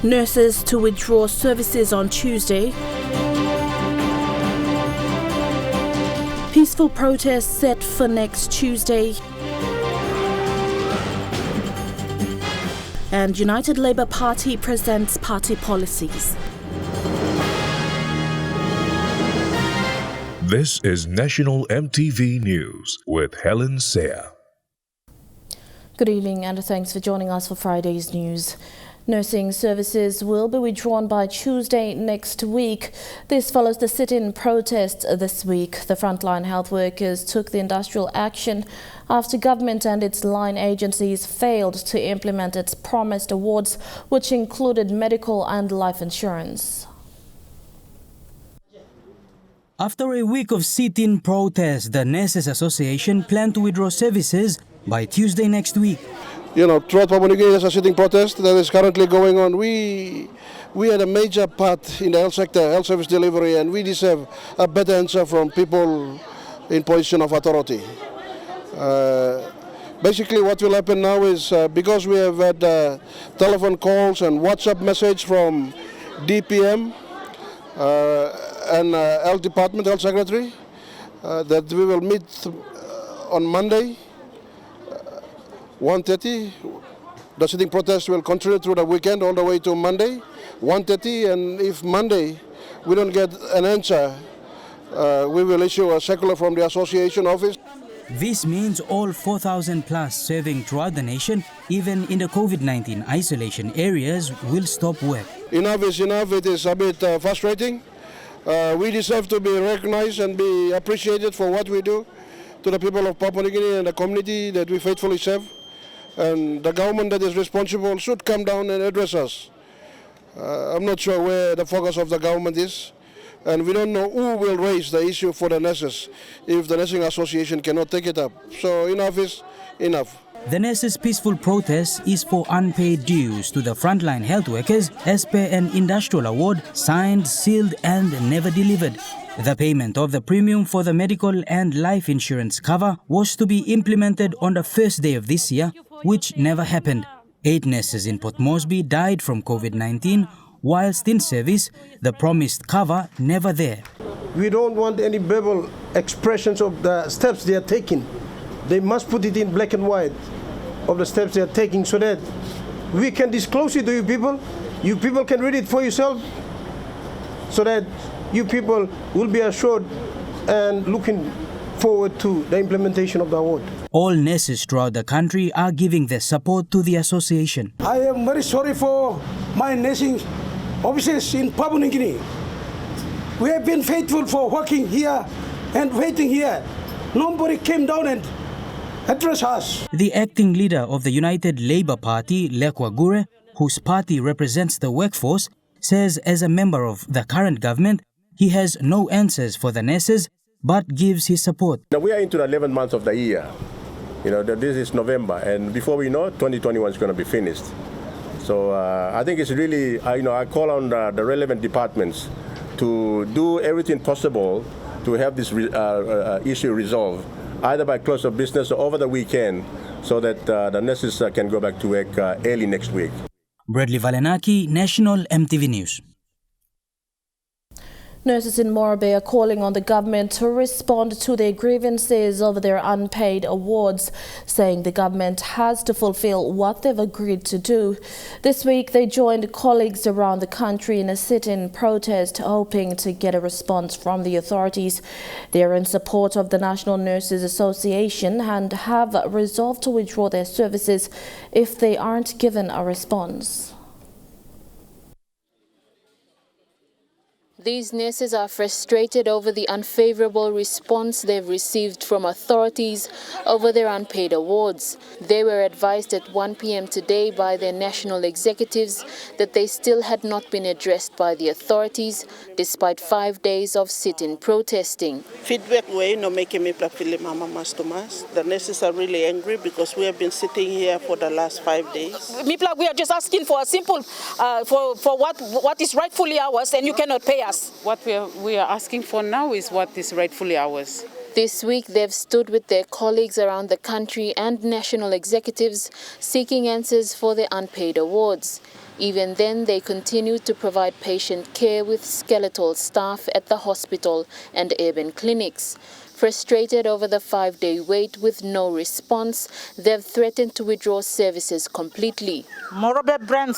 Nurses to withdraw services on Tuesday. Peaceful protests set for next Tuesday. And United Labour Party presents party policies. This is National EMTV News with Helen Seah. Good evening and thanks for joining us for Friday's news. Nursing services will be withdrawn by Tuesday next week. This follows the sit-in protest this week. The frontline health workers took the industrial action after government and its line agencies failed to implement its promised awards, which included medical and life insurance. After a week of sit-in protests, the Nurses Association planned to withdraw services by Tuesday next week. Throughout Papua New Guinea, there's a sitting protest that is currently going on. We had a major part in the health sector, health service delivery, and we deserve a better answer from people in position of authority. Basically, what will happen now is because we have had telephone calls and WhatsApp message from DPM and Health Department, Health Secretary, that we will meet on Monday. 1:30, the sitting protest will continue through the weekend all the way to Monday, 1:30, and if Monday we don't get an answer, we will issue a circular from the association office. This means all 4,000 plus serving throughout the nation, even in the COVID-19 isolation areas, will stop work. Enough is enough. It is a bit frustrating. We deserve to be recognized and be appreciated for what we do to the people of Papua New Guinea and the community that we faithfully serve. And the government that is responsible should come down and address us. I'm not sure where the focus of the government is, and we don't know who will raise the issue for the nurses if the Nursing Association cannot take it up. So enough is enough. The nurses' peaceful protest is for unpaid dues to the frontline health workers as per an industrial award signed, sealed and never delivered. The payment of the premium for the medical and life insurance cover was to be implemented on the first day of this year, which never happened. 8 nurses in Port Moresby died from COVID-19, whilst in service, the promised cover never there. We don't want any verbal expressions of the steps they are taking. They must put it in black and white of the steps they are taking so that we can disclose it to you people. You people can read it for yourself so that you people will be assured and looking forward to the implementation of the award. All nurses throughout the country are giving their support to the association. I am very sorry for my nursing officers in Papua New Guinea. We have been faithful for working here and waiting here. Nobody came down and addressed us. The acting leader of the United Labour Party, Lekwa Gure, whose party represents the workforce, says as a member of the current government, he has no answers for the nurses, but gives his support. Now we are into the 11th month of the year. This is November, and before we know, 2021 is going to be finished. So I think it's really, I call on the relevant departments to do everything possible to have this issue resolved, either by close of business or over the weekend, so that the nurses can go back to work early next week. Bradley Valenaki, National EMTV News. Nurses in Morabay are calling on the government to respond to their grievances over their unpaid awards, saying the government has to fulfill what they've agreed to do. This week, they joined colleagues around the country in a sit-in protest, hoping to get a response from the authorities. They are in support of the National Nurses Association and have resolved to withdraw their services if they aren't given a response. These nurses are frustrated over the unfavorable response they've received from authorities over their unpaid awards. They were advised at 1 p.m. today by their national executives that they still had not been addressed by the authorities, despite 5 days of sit-in protesting. Feedback way no making me feel mama mas to mas. The nurses are really angry because we have been sitting here for the last 5 days. We are just asking for a simple, for what is rightfully ours, and you cannot pay us. What we are asking for now is what is rightfully ours. This week, they've stood with their colleagues around the country and national executives seeking answers for their unpaid awards. Even then, they continue to provide patient care with skeletal staff at the hospital and urban clinics. Frustrated over the 5-day wait with no response, they've threatened to withdraw services completely. Morobe branch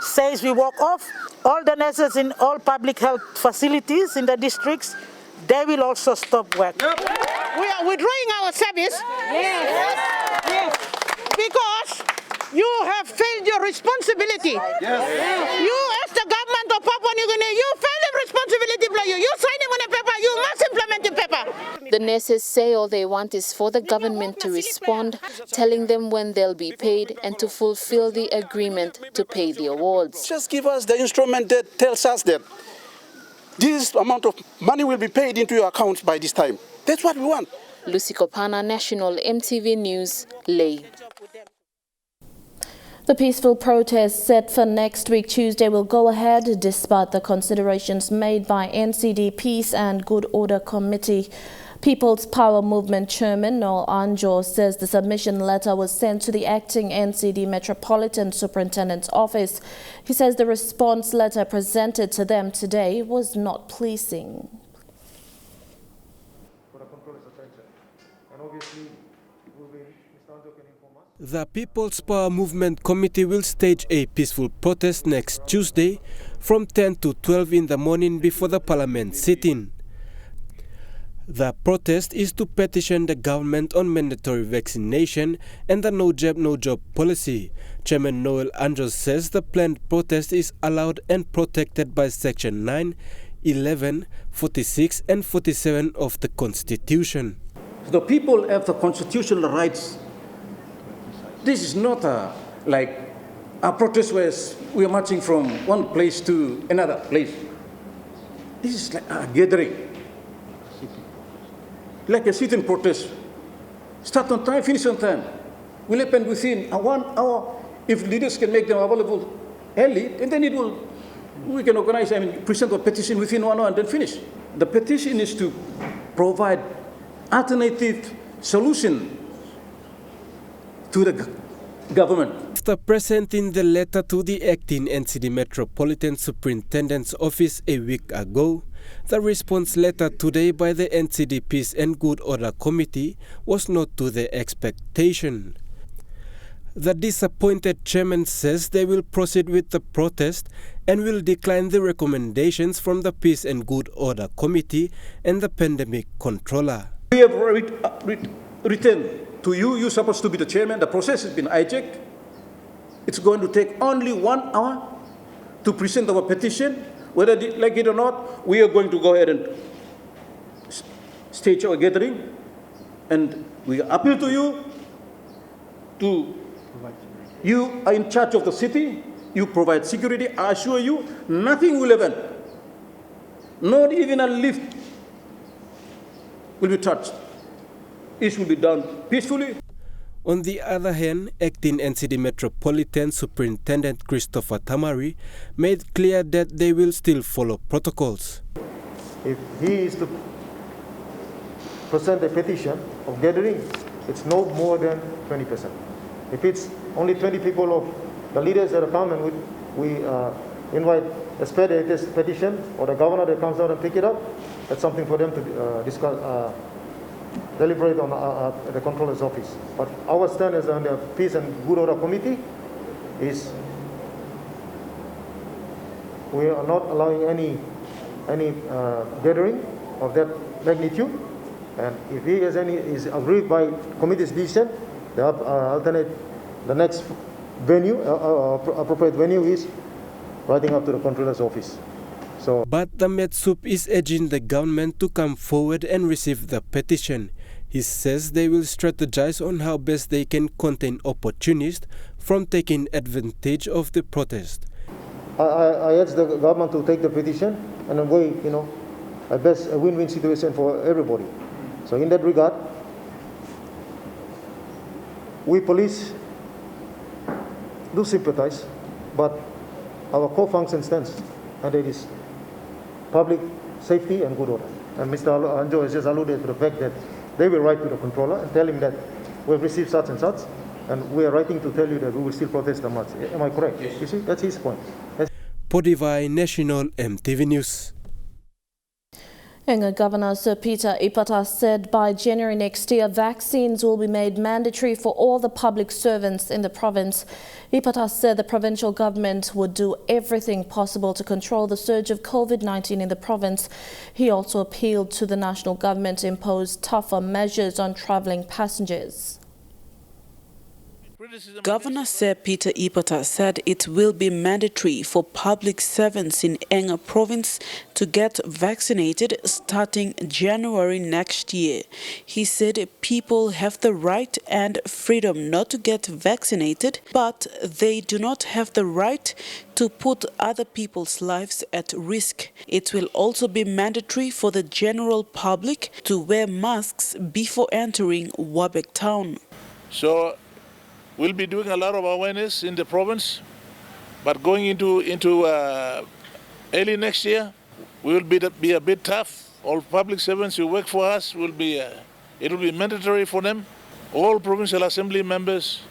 says we walk off. All the nurses in all public health facilities in the districts, they will also stop work. We are withdrawing our service. Yes. Because you have failed your responsibility. Yes. You, as the government of Papua New Guinea, you failed the responsibility. You signing on a paper, you must implement the paper. The nurses say all they want is for the government to respond, telling them when they'll be paid and to fulfill the agreement to pay the awards. Just give us the instrument that tells us that this amount of money will be paid into your accounts by this time. That's what we want. Lucy Kopana, National EMTV News, Leh. The peaceful protest set for next week Tuesday will go ahead despite the considerations made by NCD Peace and Good Order Committee. People's Power Movement Chairman Noel Anjo says the submission letter was sent to the acting NCD Metropolitan Superintendent's office. He says the response letter presented to them today was not pleasing. The People's Power Movement Committee will stage a peaceful protest next Tuesday from 10 to 12 in the morning before the Parliament sit-in. The protest is to petition the government on mandatory vaccination and the no jab, no job policy. Chairman Noel Anjo says the planned protest is allowed and protected by Section 9, 11, 46 and 47 of the Constitution. The people have the constitutional rights. This is not like a protest where we are marching from one place to another place. This is like a gathering, like a sit-in protest. Start on time, finish on time. Will happen within 1 hour. If leaders can make them available early, and then we can organize, present a petition within 1 hour and then finish. The petition is to provide alternative solution to the government. After presenting the letter to the acting NCD Metropolitan Superintendent's office a week ago, the response letter today by the NCD Peace and Good Order Committee was not to their expectation. The disappointed chairman says they will proceed with the protest and will decline the recommendations from the Peace and Good Order Committee and the Pandemic Controller. We have written to you, you're supposed to be the chairman. The process has been hijacked. It's going to take only 1 hour to present our petition. Whether they like it or not, we are going to go ahead and stage our gathering. And we appeal to you you are in charge of the city, you provide security. I assure you, nothing will happen. Not even a lift will be touched. It will be done peacefully. On the other hand, acting NCD Metropolitan Superintendent Christopher Tamari made clear that they will still follow protocols. If he is to present a petition of gathering, it's no more than 20%. If it's only 20 people of the leaders that come and we invite a spread petition or the governor that comes out and pick it up, that's something for them to discuss. Deliberate on the controller's office. But our stand as on the Peace and Good Order Committee is we are not allowing any gathering of that magnitude. And if he has is agreed by committee's decision, the next venue, appropriate venue is writing up to the controller's office. But the Metsup is urging the government to come forward and receive the petition. He says they will strategize on how best they can contain opportunists from taking advantage of the protest. I urge the government to take the petition and then way, a best a win-win situation for everybody. So in that regard, we police do sympathize, but our core function stands, and it is public safety and good order. And Mr. Anjo has just alluded to the fact that they will write to the controller and tell him that we've received such and such, And we are writing to tell you that we will still protest the march. Am I correct? Yes. You see, that's his point. Podivai National MTV News. Enga Governor Sir Peter Ipata said by January next year, vaccines will be made mandatory for all the public servants in the province. Ipata said the provincial government would do everything possible to control the surge of COVID-19 in the province. He also appealed to the national government to impose tougher measures on travelling passengers. Governor Sir Peter Ipata said it will be mandatory for public servants in Enga province to get vaccinated starting January next year. He said people have the right and freedom not to get vaccinated, but they do not have the right to put other people's lives at risk. It will also be mandatory for the general public to wear masks before entering Wabek town. So we'll be doing a lot of awareness in the province, but going into early next year, we will be a bit tough. All public servants who work for us will be, it will be mandatory for them. All provincial assembly members,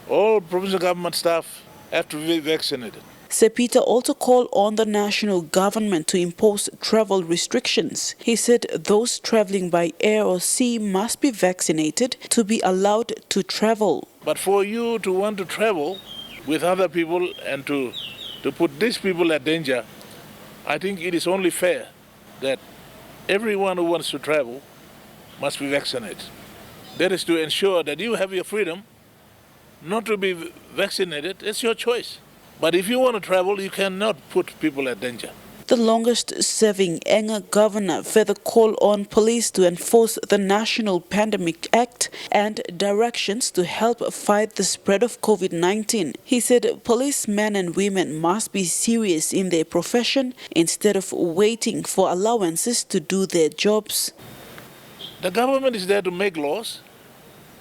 all provincial government staff have to be vaccinated. Sir Peter also called on the national government to impose travel restrictions. He said those travelling by air or sea must be vaccinated to be allowed to travel. But for you to want to travel with other people and to put these people at danger, I think it is only fair that everyone who wants to travel must be vaccinated. That is to ensure that you have your freedom not to be vaccinated. It's your choice. But if you want to travel, you cannot put people at danger. The longest-serving Enga governor further called on police to enforce the National Pandemic Act and directions to help fight the spread of COVID-19. He said policemen and women must be serious in their profession instead of waiting for allowances to do their jobs. The government is there to make laws,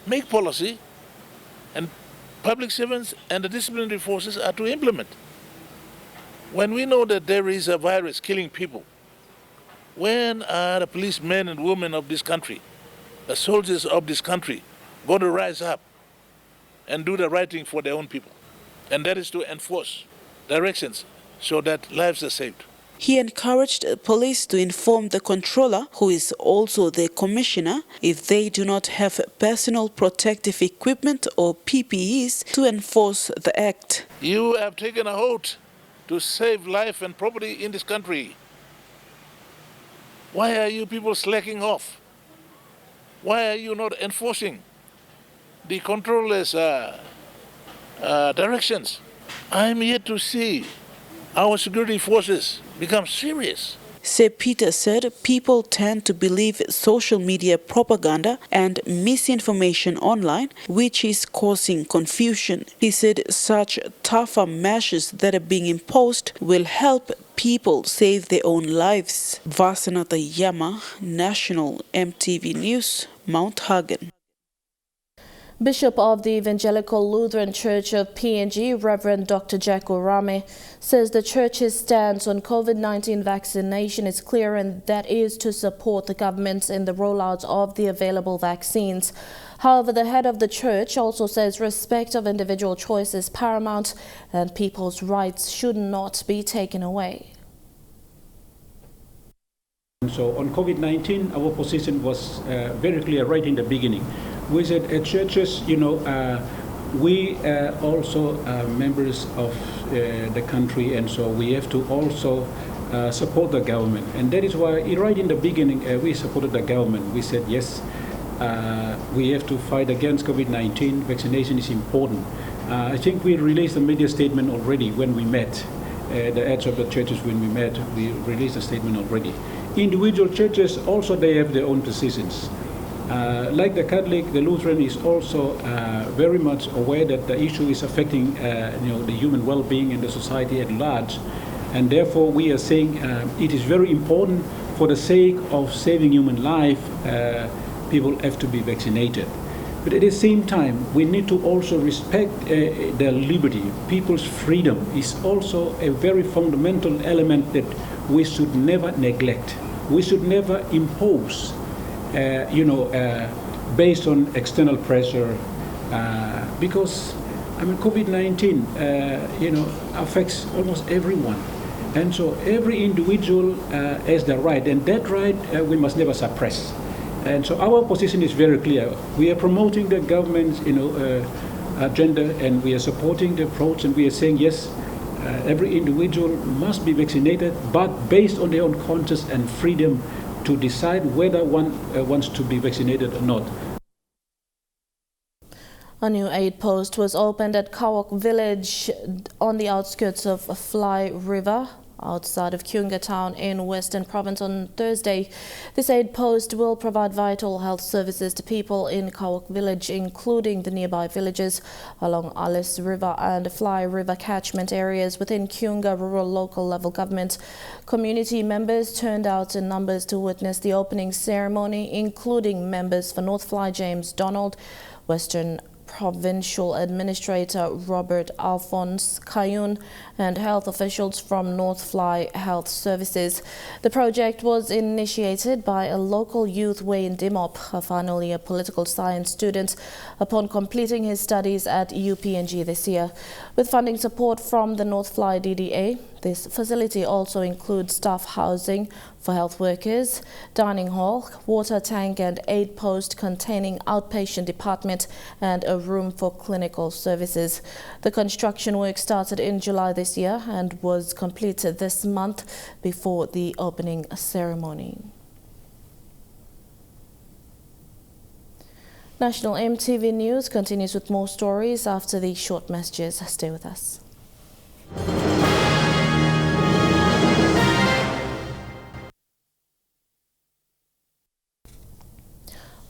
make policy, and public servants and the disciplinary forces are to implement. When we know that there is a virus killing people, when are the policemen and women of this country, the soldiers of this country, going to rise up and do the right thing for their own people? And that is to enforce directions so that lives are saved. He encouraged police to inform the controller, who is also the commissioner, if they do not have personal protective equipment or PPEs to enforce the act. You have taken a oath to save life and property in this country. Why are you people slacking off? Why are you not enforcing the controller's directions? I'm yet to see our security forces become serious. Sir Peter said people tend to believe social media propaganda and misinformation online, which is causing confusion. He said such tougher measures that are being imposed will help people save their own lives. Vasanatha Yama, National MTV News, Mount Hagen. Bishop of the Evangelical Lutheran Church of PNG, Reverend Dr. Jack Orame, says the church's stance on COVID-19 vaccination is clear, and that is to support the government in the rollout of the available vaccines. However, the head of the church also says respect of individual choice is paramount and people's rights should not be taken away. So on COVID-19, our position was very clear right in the beginning. We said at churches, we also are members of the country, and so we have to also support the government. And that is why right in the beginning we supported the government. We said yes, we have to fight against COVID-19. Vaccination is important. I think we released a media statement already when we met. The heads of the churches, when we met, we released a statement already. Individual churches also, they have their own positions. Like the Catholic, the Lutheran is also very much aware that the issue is affecting the human well-being and the society at large, and therefore we are saying it is very important for the sake of saving human life, people have to be vaccinated. But at the same time, we need to also respect their liberty. People's freedom is also a very fundamental element that we should never neglect. We should never impose, based on external pressure, because COVID-19 affects almost everyone, and so every individual has the right, and that right we must never suppress. And so our position is very clear. We are promoting the government's agenda, and we are supporting the approach, and we are saying yes, every individual must be vaccinated, but based on their own conscience and freedom to decide whether one wants to be vaccinated or not. A new aid post was opened at Kawok village on the outskirts of Fly River, outside of Kiunga town in Western Province on Thursday. This aid post will provide vital health services to people in Kawok village, including the nearby villages along Alice River and Fly River catchment areas within Kiunga rural local level government. Community members turned out in numbers to witness the opening ceremony, including members for North Fly James Donald, Western Provincial Administrator Robert Alphonse Kayun, and health officials from North Fly Health Services. The project was initiated by a local youth Wayne Dimop, a final year political science student, upon completing his studies at UPNG this year. With funding support from the North Fly DDA, this facility also includes staff housing for health workers, dining hall, water tank and aid post containing outpatient department and a room for clinical services. The construction work started in July this year and was completed this month before the opening ceremony. National EMTV News continues with more stories after these short messages. Stay with us.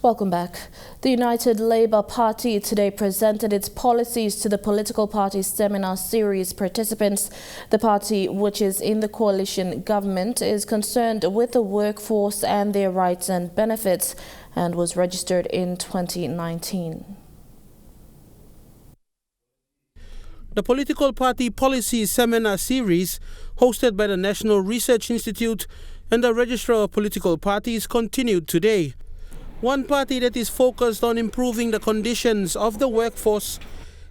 Welcome back. The United Labour Party today presented its policies to the political party's seminar series participants. The party, which is in the coalition government, is concerned with the workforce and their rights and benefits and was registered in 2019. The political party policy seminar series, hosted by the National Research Institute and the Registrar of Political Parties, continued today. One party that is focused on improving the conditions of the workforce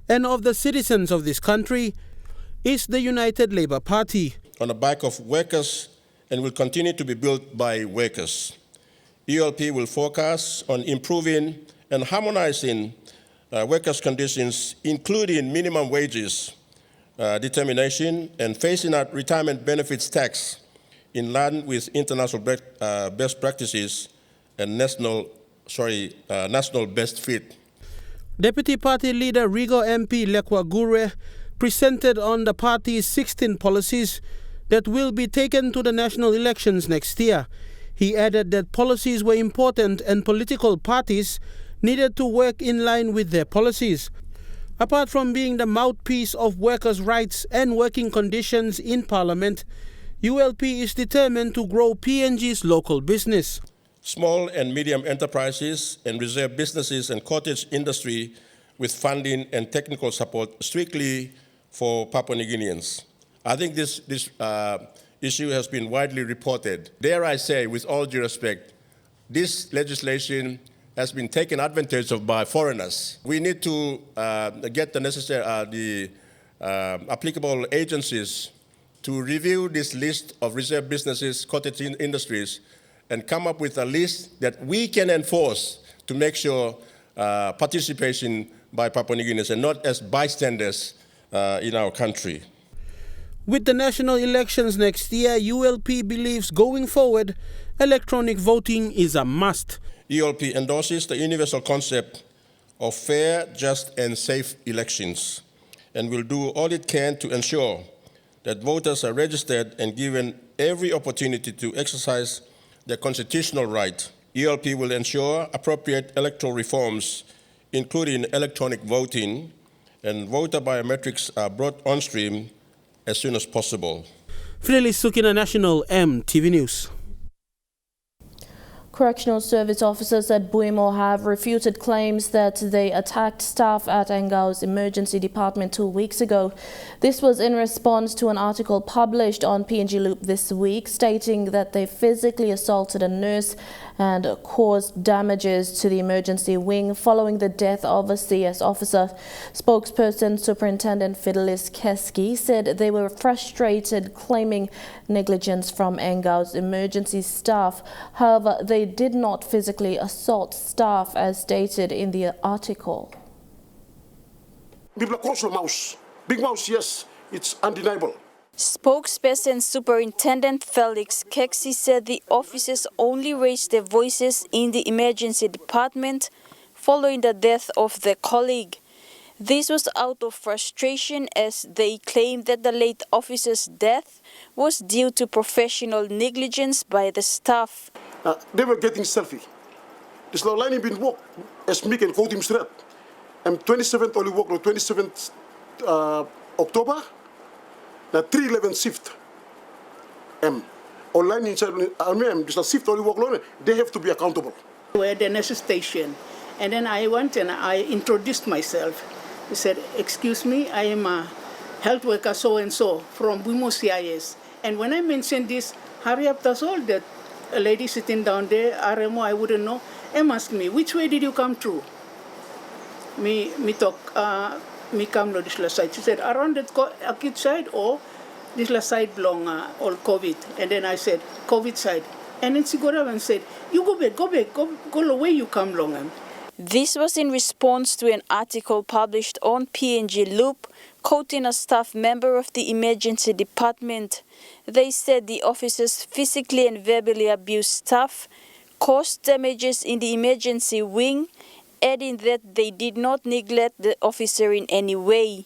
and of the citizens of this country is the United Labour Party. On the back of workers and will continue to be built by workers. ELP will focus on improving and harmonizing workers' conditions, including minimum wages determination and phasing out retirement benefits tax in line with international best practices and national best fit. Deputy Party Leader Rigo MP Lekwa Gure presented on the party's 16 policies that will be taken to the national elections next year. He added that policies were important and political parties needed to work in line with their policies. Apart from being the mouthpiece of workers' rights and working conditions in Parliament, ULP is determined to grow PNG's local business. Small and medium enterprises and reserve businesses and cottage industry with funding and technical support strictly for Papua New Guineans. I think this issue has been widely reported. Dare I say, with all due respect, this legislation has been taken advantage of by foreigners. We need to get the necessary, applicable agencies to review this list of reserve businesses, cottage industries, and come up with a list that we can enforce to make sure participation by Papua New Guineans and not as bystanders in our country. With the national elections next year, ULP believes going forward, electronic voting is a must. ULP endorses the universal concept of fair, just, and safe elections and will do all it can to ensure that voters are registered and given every opportunity to exercise their constitutional right. ELP will ensure appropriate electoral reforms, including electronic voting, and voter biometrics are brought on stream as soon as possible. Friedrich Sukina, National EMTV News. Correctional service officers at Buimo have refuted claims that they attacked staff at Engau's emergency department 2 weeks ago. This was in response to an article published on PNG Loop this week stating that they physically assaulted a nurse and caused damages to the emergency wing following the death of a CS officer. Spokesperson Superintendent Fidelis Keski said they were frustrated, claiming negligence from Engau's emergency staff. However, they did not physically assault staff as stated in the article. Big mouse, yes, it's undeniable. Spokesperson Superintendent Felix Keksi said the officers only raised their voices in the emergency department following the death of their colleague. This was out of frustration as they claimed that the late officer's death was due to professional negligence by the staff. They were getting selfie. This line been walked as Mick and quote him straight. And 27th only walk on 27th October. The 311 shift. Online inside this shift only walk alone. They have to be accountable. We're at the nurse station, and then I went and I introduced myself. I said, "Excuse me, I am a health worker so and so from Buimo CIS." And when I mentioned this, hurry up, that's all. That a lady sitting down there, RMO, I wouldn't know, asked me, "Which way did you come through?" Me come to this last side. She said, "Around the acute side or this last side belong all COVID." And then I said, "COVID side." And then she got up and said, "You go back, go away, you come along." This was in response to an article published on PNG Loop quoting a staff member of the emergency department. They said the officers physically and verbally abused staff, caused damages in the emergency wing, adding that they did not neglect the officer in any way.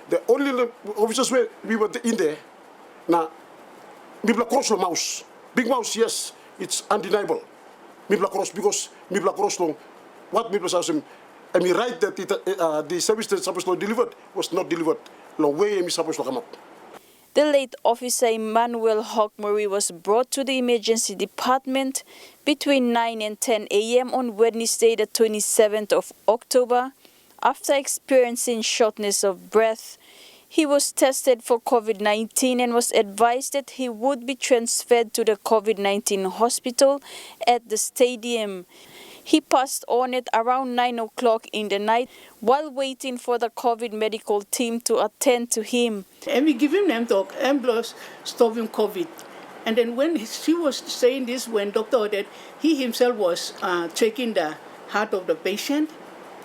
The only officers we were in there, now, Mibla cross the mouse. Big mouse, yes, it's undeniable. Mibla cross because Mibla cross long. What Mibla says, I mean, right that the service that supposed to delivered was not delivered. Long way I'm supposed to come up. The late officer Emmanuel Hockmurray was brought to the emergency department between 9 and 10 a.m. on Wednesday, the 27th of October, after experiencing shortness of breath. He was tested for COVID-19 and was advised that he would be transferred to the COVID-19 hospital at the stadium. He passed on at around 9 o'clock in the night while waiting for the COVID medical team to attend to him. And we give him name talk, ambulance, stop him COVID. And then when she was saying this, when doctor ordered, he himself was checking the heart of the patient,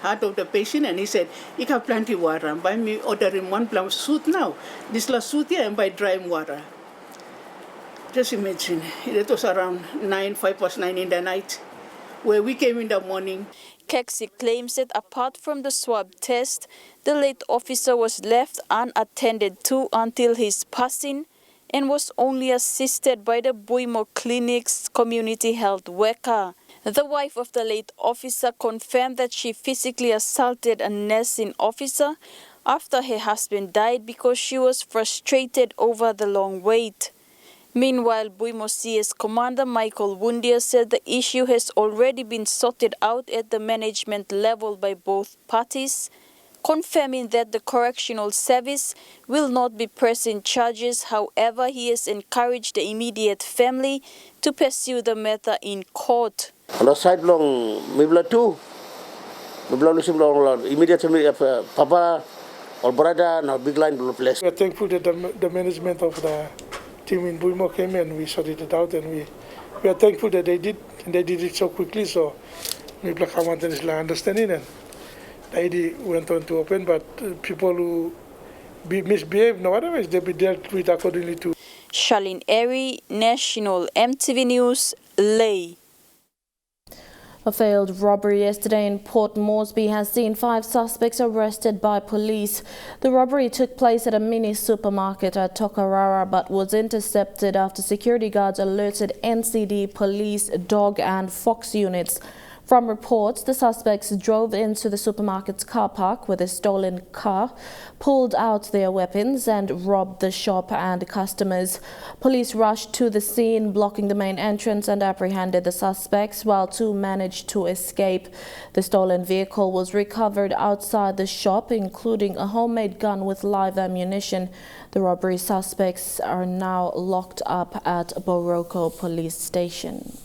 and he said, "Ik have plenty water. By me ordering one plum suit now. This last suit here and by drying water." Just imagine, it was around 5:09 in the night, where we came in the morning. Keksi claims that apart from the swab test, the late officer was left unattended to until his passing and was only assisted by the Buimo Clinic's community health worker. The wife of the late officer confirmed that she physically assaulted a nursing officer after her husband died because she was frustrated over the long wait. Meanwhile, Buimo CS Commander Michael Wundia said the issue has already been sorted out at the management level by both parties, confirming that the correctional service will not be pressing charges. However, he has encouraged the immediate family to pursue the matter in court. On the side long, Mibla too. Mibla long immediate family of Papa or brother, now big line blue place. We are thankful that the management of the team in Buimo came and we sorted it out, and we are thankful that they did it so quickly. So Mibla Kamantan is understanding, and the ID went on to open, but people who misbehave, no, otherwise they'll be dealt with accordingly too. Charlene Airy, National EMTV News, Ley. A failed robbery yesterday in Port Moresby has seen 5 suspects arrested by police. The robbery took place at a mini supermarket at Tokarara but was intercepted after security guards alerted NCD police, dog and fox units. From reports, the suspects drove into the supermarket's car park with a stolen car, pulled out their weapons and robbed the shop and customers. Police rushed to the scene, blocking the main entrance, and apprehended the suspects, while 2 managed to escape. The stolen vehicle was recovered outside the shop, including a homemade gun with live ammunition. The robbery suspects are now locked up at Boroko police station.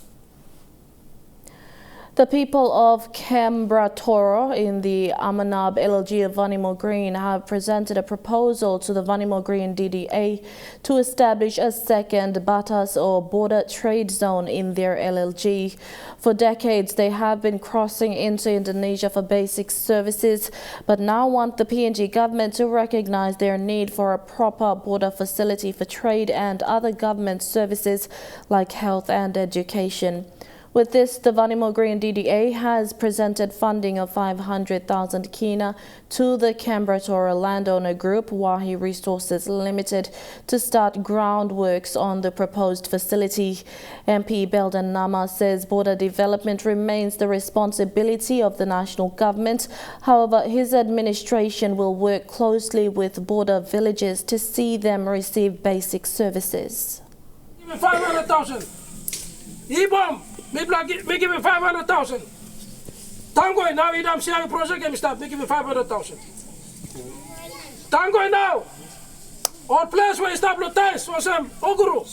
The people of Kembratoro in the Amanab LLG of Vanimo Green have presented a proposal to the Vanimo Green DDA to establish a second batas or border trade zone in their LLG. For decades, they have been crossing into Indonesia for basic services, but now want the PNG government to recognize their need for a proper border facility for trade and other government services like health and education. With this, the Vanimo Green DDA has presented funding of 500,000 kina to the Kembratoro landowner group, Wahi Resources Limited, to start groundworks on the proposed facility. MP Belden Nama says border development remains the responsibility of the national government. However, his administration will work closely with border villages to see them receive basic services. 500,000. Ibom. Me give me 500,000. Tango now we don't see a project and start. Me give me 500,000. Tango now. All place where stop the ties for some oguru.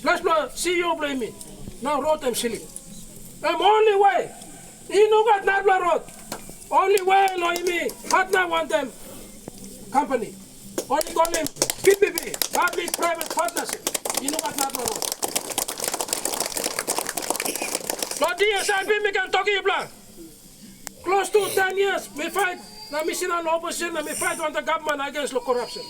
Let's see you blame me. Now road them silly. Only way. You know got not road. Only way no me. Partner want them company. Only call them PPP, public private partnership. You know got not road. Lord DSIP, me can talk you plan. Close to 10 years, we fight. Now me sit on opposition and we fight on the government against the corruption.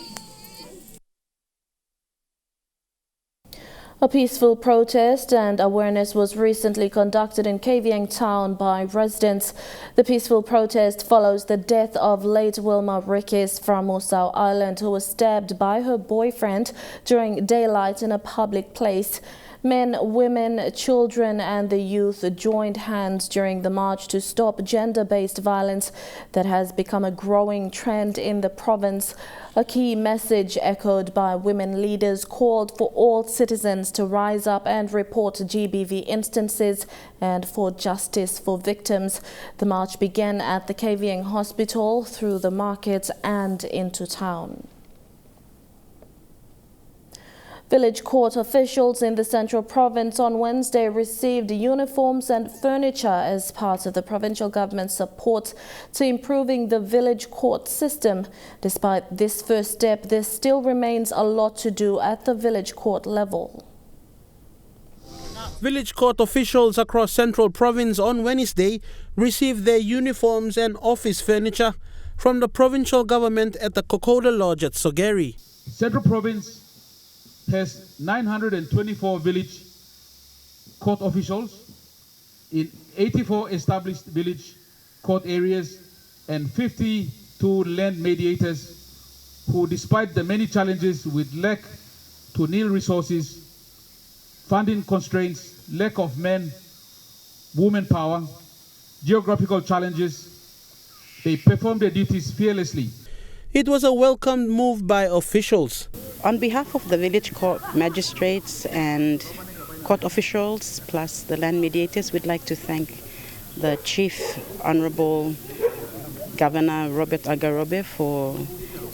A peaceful protest and awareness was recently conducted in Kavieng town by residents. The peaceful protest follows the death of late Wilma Rickes from Musau Island, who was stabbed by her boyfriend during daylight in a public place. Men, women, children and the youth joined hands during the march to stop gender-based violence that has become a growing trend in the province. A key message echoed by women leaders called for all citizens to rise up and report GBV instances and for justice for victims. The march began at the Kavieng Hospital, through the market and into town. Village court officials in the Central Province on Wednesday received uniforms and furniture as part of the provincial government's support to improving the village court system. Despite this first step, there still remains a lot to do at the village court level. Village court officials across Central Province on Wednesday received their uniforms and office furniture from the provincial government at the Kokoda Lodge at Sogeri. Central Province has 924 village court officials in 84 established village court areas and 52 land mediators who, despite the many challenges with lack to nil resources, funding constraints, lack of woman power, geographical challenges, they perform their duties fearlessly. It was a welcomed move by officials. On behalf of the village court magistrates and court officials, plus the land mediators, we'd like to thank the Chief Honorable Governor Robert Agarobe for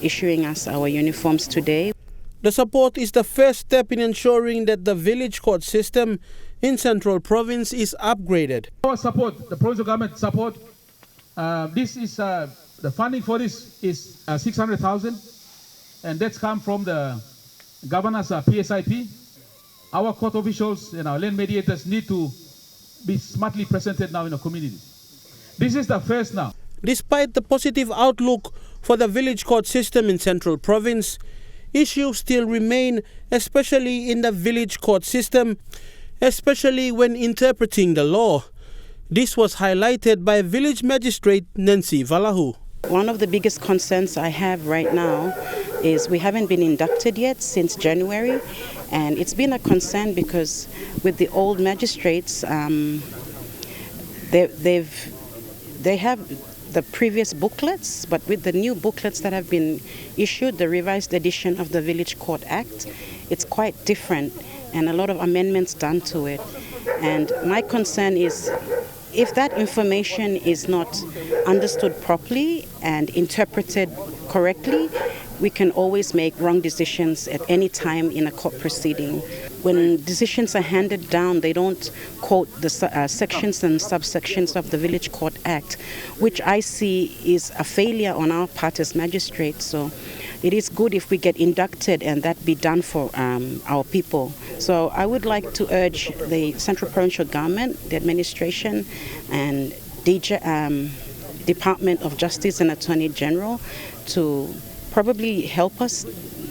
issuing us our uniforms today. The support is the first step in ensuring that the village court system in Central Province is upgraded. Our support, the provincial government support, the funding for this is 600,000, and that's come from the governor's PSIP. Our court officials and our land mediators need to be smartly presented now in the community. This is the first now. Despite the positive outlook for the village court system in Central Province, issues still remain, especially in the village court system, especially when interpreting the law. This was highlighted by village magistrate Nancy Valahu. One of the biggest concerns I have right now is we haven't been inducted yet since January, and it's been a concern because with the old magistrates, they have the previous booklets, but with the new booklets that have been issued, the revised edition of the Village Court Act, it's quite different and a lot of amendments done to it. And my concern is, if that information is not understood properly and interpreted correctly, we can always make wrong decisions at any time in a court proceeding. When decisions are handed down, they don't quote the sections and subsections of the Village Court Act, which I see is a failure on our part as magistrates. So it is good if we get inducted and that be done for our people. So I would like to urge the Central Provincial Government, the administration, and Department of Justice and Attorney General to probably help us,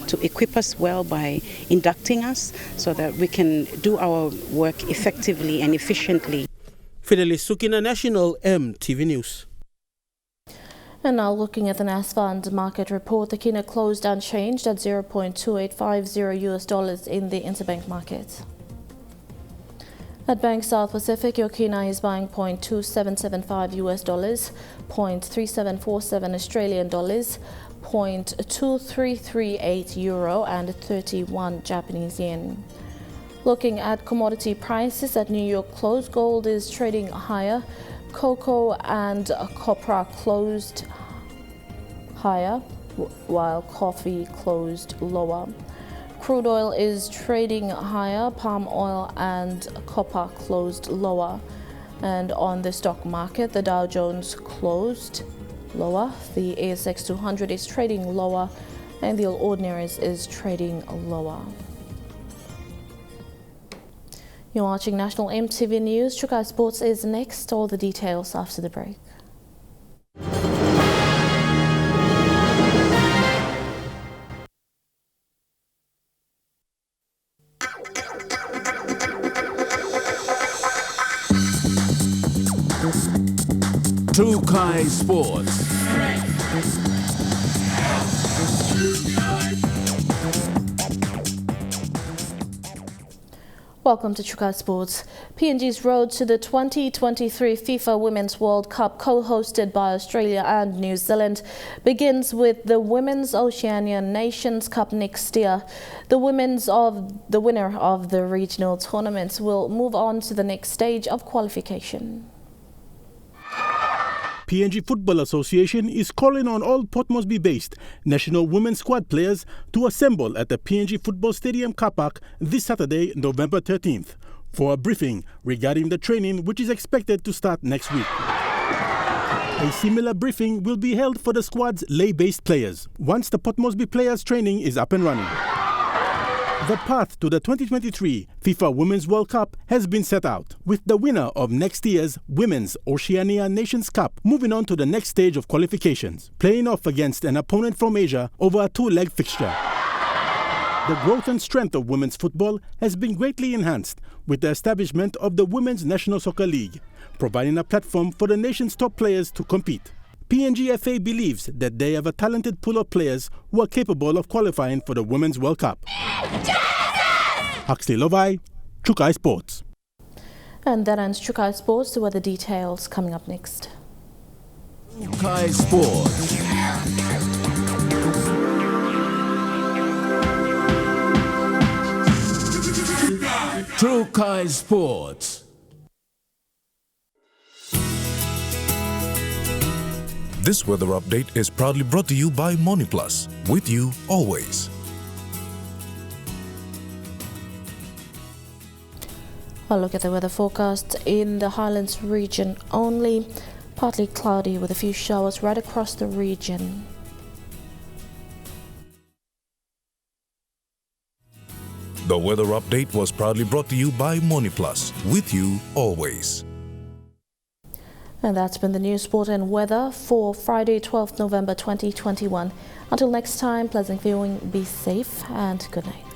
to equip us well by inducting us so that we can do our work effectively and efficiently. Fidelis Sukina, National EMTV News. And now looking at the NAS Fund market report, the kina closed unchanged at $0.2850 in the interbank market. At Bank South Pacific, your kina is buying $0.2775 $0.3747 Australian dollars, $0.2338 euro and 31 Japanese yen. Looking at commodity prices at New York close, gold is trading higher. Cocoa and copra closed higher, while coffee closed lower. Crude oil is trading higher. Palm oil and copper closed lower. And on the stock market, the Dow Jones closed lower. The ASX 200 is trading lower, and the All Ordinaries is trading lower. You're watching National EMTV News. Chukai Sports is next. All the details after the break. Chukai Sports. Welcome to Chukai Sports. PNG's road to the 2023 FIFA Women's World Cup, co-hosted by Australia and New Zealand, begins with the Women's Oceania Nations Cup next year. The winner of the regional tournaments will move on to the next stage of qualification. PNG Football Association is calling on all Port Moresby-based national women's squad players to assemble at the PNG Football Stadium car park this Saturday, November 13th, for a briefing regarding the training which is expected to start next week. A similar briefing will be held for the squad's lay-based players once the Port Moresby players' training is up and running. The path to the 2023 FIFA Women's World Cup has been set out, with the winner of next year's Women's Oceania Nations Cup moving on to the next stage of qualifications, playing off against an opponent from Asia over a two-leg fixture. The growth and strength of women's football has been greatly enhanced with the establishment of the Women's National Soccer League, providing a platform for the nation's top players to compete. PNGFA believes that they have a talented pool of players who are capable of qualifying for the Women's World Cup. Huxley Lovai, Chukai Sports. And that ends Chukai Sports. The weather details coming up next. Chukai Sports. Chukai Sports. This weather update is proudly brought to you by MoniPlus, with you always. I'll look at the weather forecast in the Highlands region only. Partly cloudy with a few showers right across the region. The weather update was proudly brought to you by MoniPlus, with you always. And that's been the news, sport and weather for Friday, 12th November 2021. Until next time, pleasant viewing, be safe and good night.